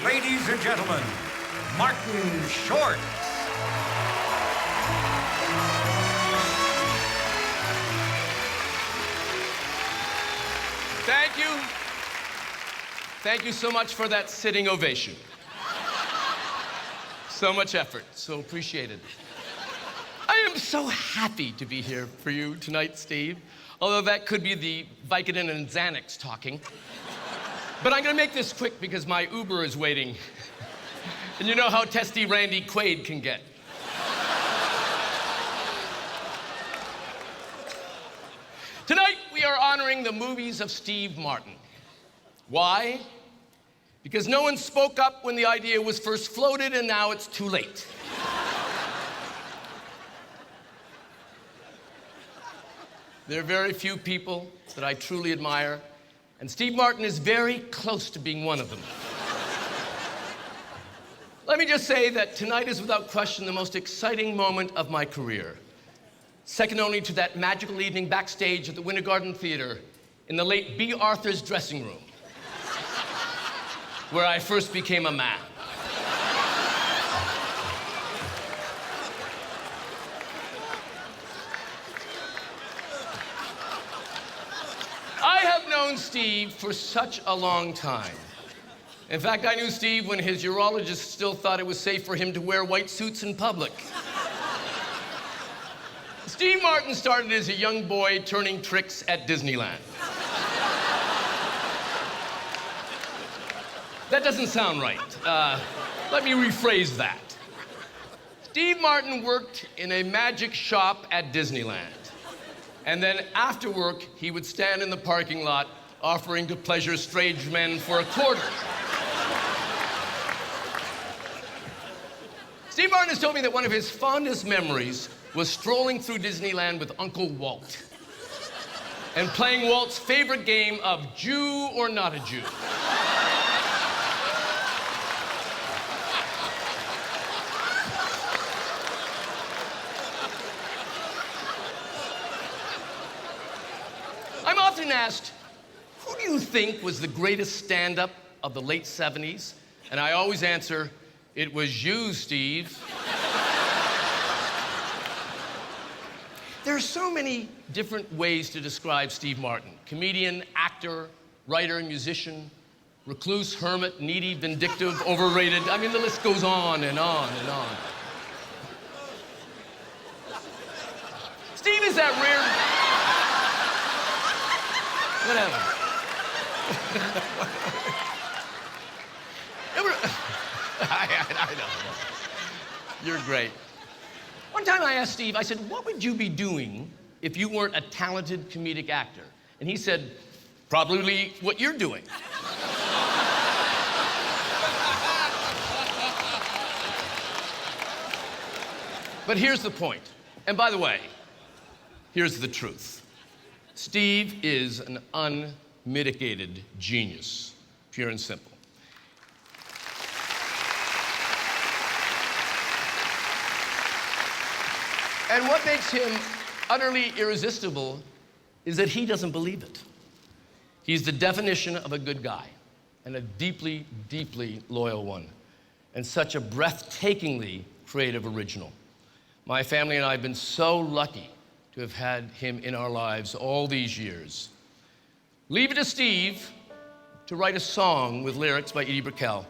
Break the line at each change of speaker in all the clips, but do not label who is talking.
Ladies and gentlemen, Martin Short.
Thank you. Thank you so much for that sitting ovation. So much effort, so appreciated. I am so happy to be here for you tonight, Steve. Although that could be the Vicodin and Xanax talking. But I'm gonna make this quick because my Uber is waiting. And you know how testy Randy Quaid can get. Tonight, we are honoring the movies of Steve Martin. Why? Because no one spoke up when the idea was first floated, and now it's too late. There are very few people that I truly admire, and Steve Martin is very close to being one of them. Let me just say that tonight is without question the most exciting moment of my career. Second only to that magical evening backstage at the Winter Garden Theater in the late B. Arthur's dressing room, where I first became a man. I have known Steve for such a long time. In fact, I knew Steve when his urologist still thought it was safe for him to wear white suits in public. Steve Martin started as a young boy turning tricks at Disneyland. That doesn't sound right. Let me rephrase that. Steve Martin worked in a magic shop at Disneyland. And then after work, he would stand in the parking lot offering to pleasure strange men for a quarter. Steve Martin has told me that one of his fondest memories was strolling through Disneyland with Uncle Walt and playing Walt's favorite game of Jew or not a Jew. I'm often asked, who do you think was the greatest stand-up of the late 70s? And I always answer, it was you, Steve. There are so many different ways to describe Steve Martin. Comedian, actor, writer, musician, recluse, hermit, needy, vindictive, overrated. I mean, the list goes on and on and on. Steve is that rare... Whatever. I know. You're great. One time I asked Steve, I said, what would you be doing if you weren't a talented comedic actor? And he said, probably what you're doing. But here's the point. And by the way, here's the truth. Steve is an unmitigated genius, pure and simple. And what makes him utterly irresistible is that he doesn't believe it. He's the definition of a good guy, and a deeply, deeply loyal one, and such a breathtakingly creative original. My family and I have been so lucky to have had him in our lives all these years. Leave it to Steve to write a song with lyrics by Edie Brickell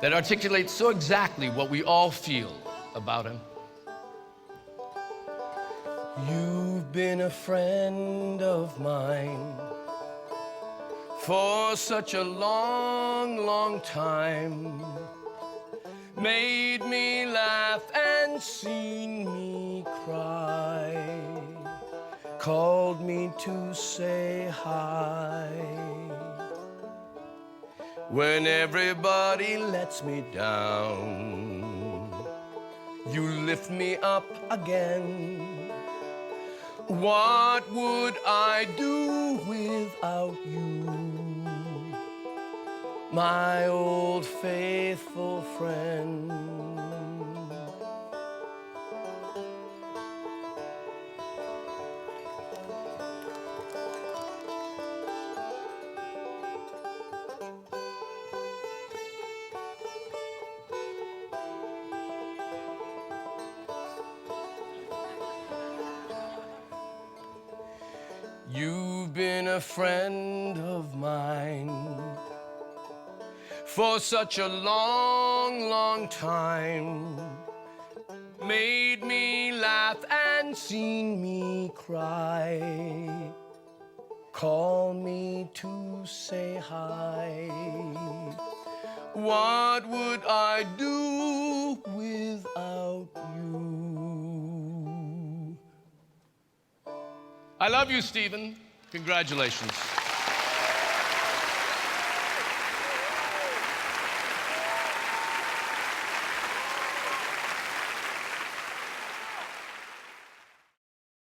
that articulates so exactly what we all feel about him. You've been a friend of mine for such a long, long time. Made me laugh and seen me cry. Called me to say hi. When everybody lets me down, you lift me up again. What would I do without you, my old faithful friend? You've been a friend of mine for such a long, long time. Made me laugh and seen me cry. Call me to say hi. What would I do without you? I love you, Stephen. Congratulations.